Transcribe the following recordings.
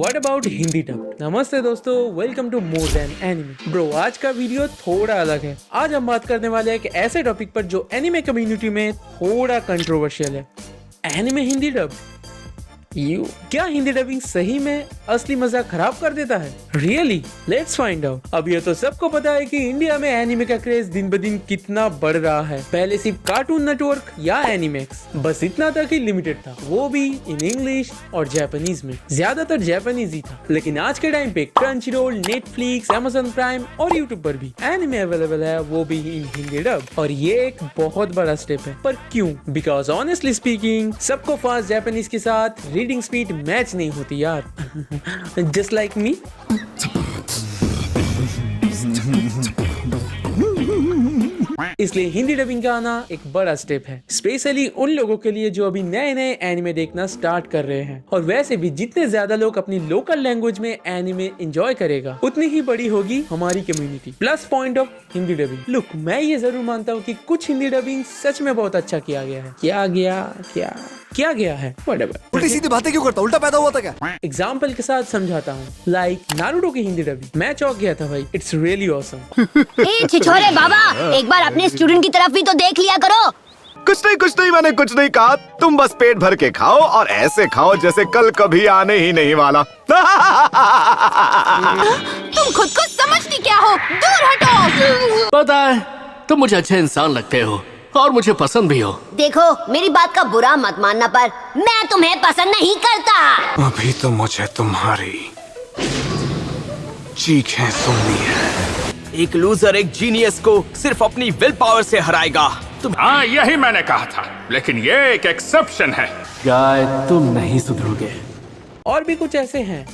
What about Hindi dub. नमस्ते दोस्तों, welcome to more than anime. Bro, आज का वीडियो थोड़ा अलग है। आज हम बात करने वाले हैं एक ऐसे टॉपिक पर जो एनिमे कम्युनिटी में थोड़ा कंट्रोवर्शियल है। Anime Hindi dub. क्या हिंदी डबिंग सही में असली मजा खराब कर देता है? रियली? Let's find out. अब ये तो सबको पता है कि इंडिया में एनिमे का क्रेज दिन ब दिन कितना बढ़ रहा है। पहले सिर्फ कार्टून नेटवर्क या एनिमेक्स बस इतना तक ही लिमिटेड था, वो भी इन इंग्लिश और जापानीज में। ज्यादातर जापानीज ही था, लेकिन आज के टाइम पे क्रंचीरोल, नेटफ्लिक्स, अमेज़न प्राइम और यूट्यूब पर भी एनिमे अवेलेबल है, वो भी इन हिंदी डब। और ये एक बहुत बड़ा स्टेप है। पर क्यों? बिकॉज ऑनेस्टली स्पीकिंग, सबको फास्ट जापानीज के साथ रीडिंग स्पीड मैच नहीं होती यार। Just like me. इसलिए हिंदी डबिंग का आना एक बड़ा स्टेप है, स्पेशली उन लोगों के लिए जो अभी नए नए एनिमे देखना स्टार्ट कर रहे हैं। और वैसे भी जितने ज्यादा लोग अपनी लोकल लैंग्वेज में एनिमे एंजॉय करेगा, उतनी ही बड़ी होगी हमारी community. Plus point of Hindi dubbing. Look, मैं ये जरूर मानता हूँ कि कुछ हिंदी डबिंग सच में बहुत अच्छा किया गया है। क्या गया है उल्टी सीधी बातें क्यों करता? उल्टा पैदा हुआ था क्या? एग्जाम्पल के साथ समझाता हूँ। लाइक नारुतो की हिंदी डबिंग, मैं चौंक गया था भाई। It's really awesome. ए छिछोरे बाबा, एक बार अपने स्टूडेंट की तरफ भी तो देख लिया करो। कुछ नहीं, मैंने कुछ नहीं कहा। तुम बस पेट भर के खाओ और ऐसे खाओ जैसे कल कभी आने ही नहीं वाला। तुम खुद को समझती क्या हो? दूर हटो। पता है, तुम मुझे अच्छे इंसान लगते हो और मुझे पसंद भी हो। देखो, मेरी बात का बुरा मत मानना, पर मैं तुम्हें पसंद नहीं करता। अभी तो मुझे तुम्हारी चीखें सुननी है। एक लूजर एक जीनियस को सिर्फ अपनी विल पावर से हराएगा। हाँ, यही मैंने कहा था, लेकिन ये एक एक्सेप्शन है। गाय, तुम नहीं सुधरोगे। और भी कुछ ऐसे हैं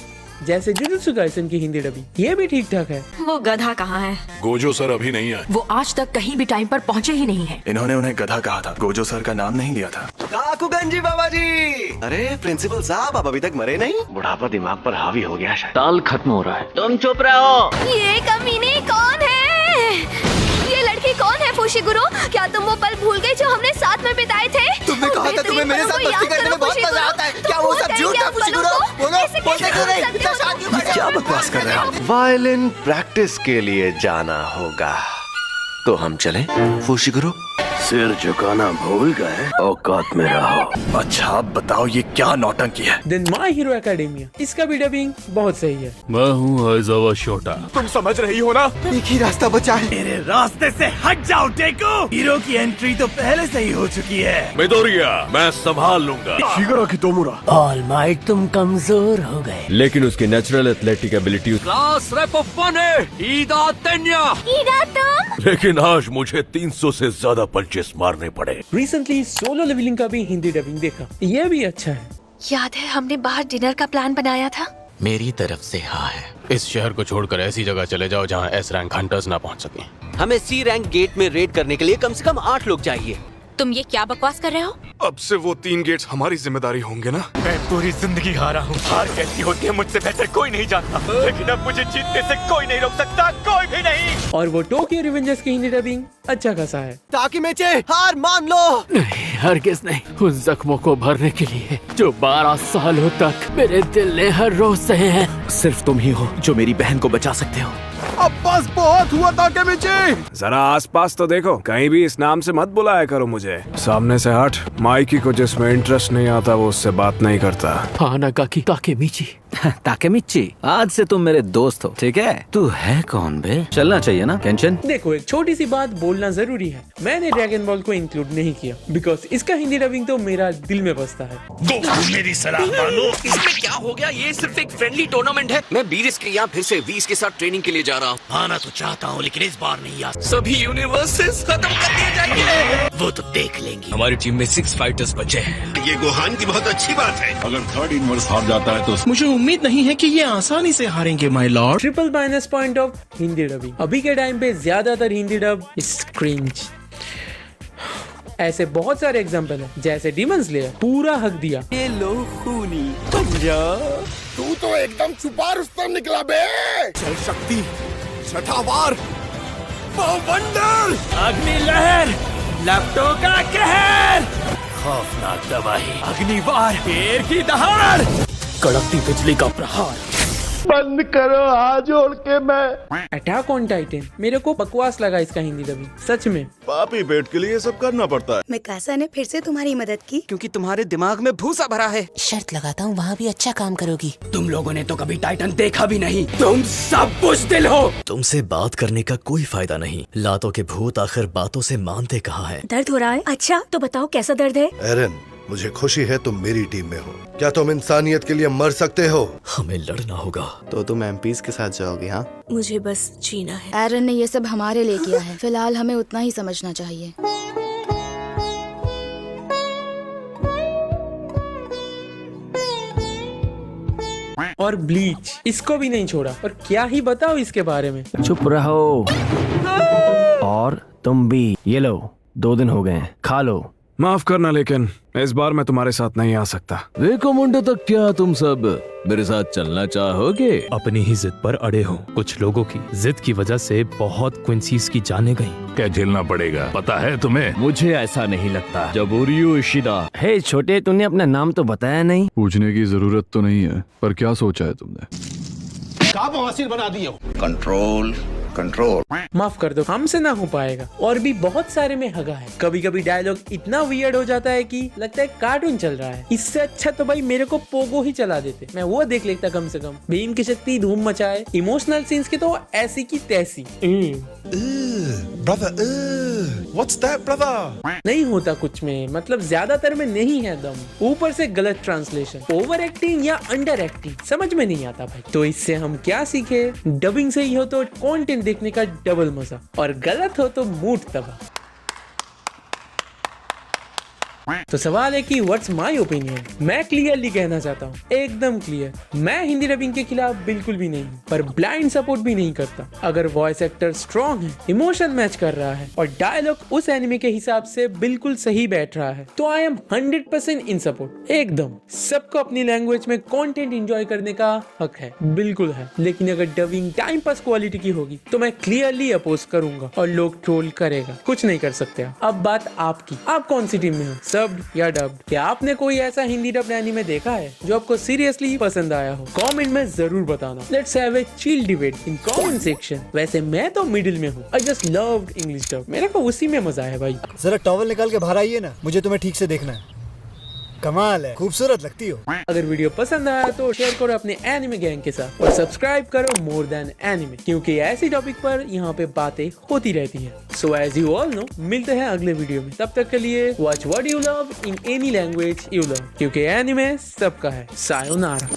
जैसे जुजुत्सु काइसेन की हिंदी डबिंग, ये भी ठीक ठाक है। वो गधा कहाँ है? गोजो सर अभी नहीं आए। वो आज तक कहीं भी टाइम पर पहुँचे ही नहीं है। इन्होंने उन्हें गधा कहा था, गोजो सर का नाम नहीं लिया था। काकुगंजी बाबा जी। अरे प्रिंसिपल साहब, आप अभी तक मरे नहीं? बुढ़ापा दिमाग पर हावी हो गया शायद। ताल खत्म हो रहा है। तुम चुप रहो। ये कमीने कौन है? ये लड़की कौन है फुशिगुरु? क्या तुम वो पल भूल गए जो हमने साथ में बिताए थे? तुमने कहा था तुम्हें मेरे साथ मस्ती करने में बहुत मजा आता है। क्या वो सब झूठ था फुशिगुरु? बोलो, बोलते क्यों नहीं? इतना शांत क्यों बैठे हो? क्या बकवास कर रहे हो? वायलिन प्रैक्टिस के लिए जाना होगा, तो हम चलें फुशिगुरु? सिर झुकाना भूल गए, औकात में रहो। अच्छा, अब बताओ ये क्या नौटंकी है? देन माय हीरो एकेडेमिया, इसका भी डबिंग बहुत सही है। मैं हूँ आइजावा शोटा। तुम समझ रही हो ना? एक ही रास्ता बचा है। मेरे रास्ते से हट जाओ टेको। हीरो की एंट्री तो पहले से ही हो चुकी है। मिडोरिया, मैं संभाल लूंगा। शिगरा की तोमुरा। ऑल माइट, तुम कमजोर हो गए। लेकिन उसकी natural athletic ability. Class rape of one है ईदा तेन्या। ईदा तुम? लेकिन आज मुझे 300 से ज्यादा पंचेस मारने पड़े। रिसेंटली सोलो लेवलिंग का भी हिंदी डबिंग देखा, ये भी अच्छा है। याद है हमने बाहर डिनर का प्लान बनाया था? मेरी तरफ से हाँ है। इस शहर को छोड़कर ऐसी जगह चले जाओ जहाँ एस रैंक हंटर्स ना पहुँच सकें। हमें सी रैंक गेट में रेड करने के लिए कम से कम 8 लोग चाहिए। तुम ये क्या बकवास कर रहे हो? अब से वो 3 गेट्स हमारी जिम्मेदारी होंगे ना? मैं पूरी जिंदगी हारा हूँ। हार कैसी होती है मुझसे बेहतर कोई नहीं जानता, लेकिन अब मुझे जीतने से कोई नहीं रोक सकता, कोई भी नहीं। और वो टोक्यो रिवेंजर्स की हिंदी डबिंग अच्छा खासा है। ताकि मेचे, हार मान लो। नहीं, हरगिज नहीं। उन जख्मों को भरने के लिए जो 12 सालों तक मेरे दिल ने हर रोज सहे हैं। सिर्फ तुम ही हो जो मेरी बहन को बचा सकते हो। अब बस बहुत हुआ ताकि मेचे। जरा आसपास तो देखो, कहीं भी इस नाम से मत बुलाया करो मुझे। सामने से हट। माइकी को जिसमें इंटरेस्ट नहीं आता वो उससे बात नहीं करता। हाँ नाकाकी ताकेमिची। ताकेमिची, आज से तुम मेरे दोस्त हो, ठीक है? तू है कौन बे? चलना चाहिए ना केंचन? देखो, एक छोटी सी बात बोलना जरूरी है। मैंने ड्रैगन बॉल को इंक्लूड नहीं किया बिकॉज इसका हिंदी डबिंग तो मेरा दिल में बसता है। मेरी सलाह मानो। इसमें क्या हो गया? ये सिर्फ एक फ्रेंडली टूर्नामेंट है। मैं 20 के यहाँ फिर से 20 के साथ ट्रेनिंग के लिए जा रहा हूँ। आना तो चाहता हूँ, लेकिन इस बार नहीं आ। सभी यूनिवर्सेस खत्म कर दिए जाएंगे। वो तो देख लेंगे। हमारी टीम में 6 फाइटर्स बचे हैं। ये गोहान की बहुत अच्छी बात है। अगर 3rd यूनिवर्स हार जाता है तो मुझे उम्मीद नहीं है कि ये आसानी से हारेंगे my lord. Triple minus point of Hindi dubbing. अभी के टाइम पे ज्यादातर हिंदी डब क्रिंज। ऐसे बहुत सारे एग्जांपल हैं, जैसे डीमन स्लेयर पूरा हक दिया। ये लो खूनी पंजा। तू तो एकदम छुपा रुस्तम निकला बे। चल शक्ति, छठा वार, वंडर, अग्नि लहर, लैप्टो का कहर, खौफनाक तबाही, अग्निवार, पेड़ की दहाड़। कड़कती बिजली का प्रहार। बंद करो, हाथ जोड़ के मैं। अटैक ऑन टाइटन मेरे को बकवास लगा इसका हिंदी डबिंग, सच में। पापी पेट के लिए ये सब करना पड़ता है। मिकासा ने फिर से तुम्हारी मदद की क्योंकि तुम्हारे दिमाग में भूसा भरा है। शर्त लगाता हूँ वहाँ भी अच्छा काम करोगी। तुम लोगों ने तो कभी टाइटन देखा भी नहीं। तुम सब बुज़दिल हो। तुमसे बात करने का कोई फायदा नहीं। लातों के भूत आखिर बातों से मानते कहाँ हैं? दर्द हो रहा है? अच्छा तो बताओ कैसा दर्द है? एरन, मुझे खुशी है तुम मेरी टीम में हो। क्या तुम इंसानियत के लिए मर सकते हो? हमें लड़ना होगा। तो तुम एमपीज के साथ जाओगे? हाँ, मुझे बस जीना है। एरन ने ये सब हमारे लिए किया है, फिलहाल हमें उतना ही समझना चाहिए। और ब्लीच इसको भी नहीं छोड़ा। और क्या ही बताओ इसके बारे में। चुप रहो। और तुम भी, ये लो 2 दिन हो गए हैं, खा लो। माफ करना, लेकिन इस बार मैं तुम्हारे साथ नहीं आ सकता। देखो मुंडे, तक क्या तुम सब मेरे साथ चलना चाहोगे? अपनी ही जिद पर अड़े हो। कुछ लोगों की जिद की वजह से बहुत क्विंसीज की जानें गईं। क्या झेलना पड़ेगा पता है तुम्हें? मुझे ऐसा नहीं लगता। जबूरियो इशिदा। हे छोटे, तूने अपना नाम तो बताया नहीं। पूछने की जरूरत तो नहीं है, पर क्या सोचा है तुमने? बना दिए हो। Control control. माफ कर दो, हमसे ना हो पाएगा। और भी बहुत सारे में हगा है। कभी कभी डायलॉग इतना वियर्ड हो जाता है कि लगता है कार्टून चल रहा है। इससे अच्छा तो भाई मेरे को पोगो ही चला देते, मैं वो देख लेता कम से कम। भीम की शक्ति धूम मचाए, इमोशनल सीन्स की तो ऐसी की तैसी। What's that, brother? नहीं होता कुछ में, मतलब ज्यादातर में नहीं है दम। ऊपर से गलत ट्रांसलेशन, ओवर एक्टिंग या अंडर एक्टिंग, समझ में नहीं आता भाई। तो इससे हम क्या सीखे? डबिंग सही हो तो कंटेंट देखने का डबल मजा, और गलत हो तो मूड तबाह। तो सवाल है कि व्हाट्स माय ओपिनियन। मैं क्लियरली कहना चाहता हूँ, एकदम क्लियर, मैं हिंदी डबिंग के खिलाफ बिल्कुल भी नहीं हूँ, पर ब्लाइंड सपोर्ट भी नहीं करता। अगर वॉइस एक्टर स्ट्रॉन्ग है, इमोशन मैच कर रहा है और डायलॉग उस एनिमे के हिसाब से बिल्कुल सही बैठ रहा है, तो आई एम 100% इन सपोर्ट। एकदम सबको अपनी लैंग्वेज में कंटेंट एंजॉय करने का हक है, बिल्कुल है। लेकिन अगर डबिंग टाइम पास क्वालिटी की होगी तो मैं क्लियरली अपोज करूंगा और लोग ट्रोल करेगा, कुछ नहीं कर सकते। अब बात आपकी, आप कौन सी टीम में हो, सब या डब्ड? क्या आपने कोई ऐसा हिंदी डब्ड एनीमे देखा है जो आपको सीरियसली पसंद आया हो? कमेंट में जरूर बताना। Let's have a chill debate in comment section. वैसे मैं तो मिडिल में हूँ, I just loved English dub, मेरे को उसी में मजा है भाई। जरा टॉवल निकाल के बाहर आइए ना, मुझे तुम्हें ठीक से देखना है। कमाल है, खूबसूरत लगती हो। अगर वीडियो पसंद आया तो शेयर करो अपने एनिमे गैंग के साथ और सब्सक्राइब करो मोर देन एनिमे, क्योंकि ऐसी टॉपिक पर यहाँ पे बातें होती रहती हैं। So as you all know, मिलते हैं अगले वीडियो में। तब तक के लिए watch what you love in any language you love, क्योंकि एनिमे सबका है। सायोनारा।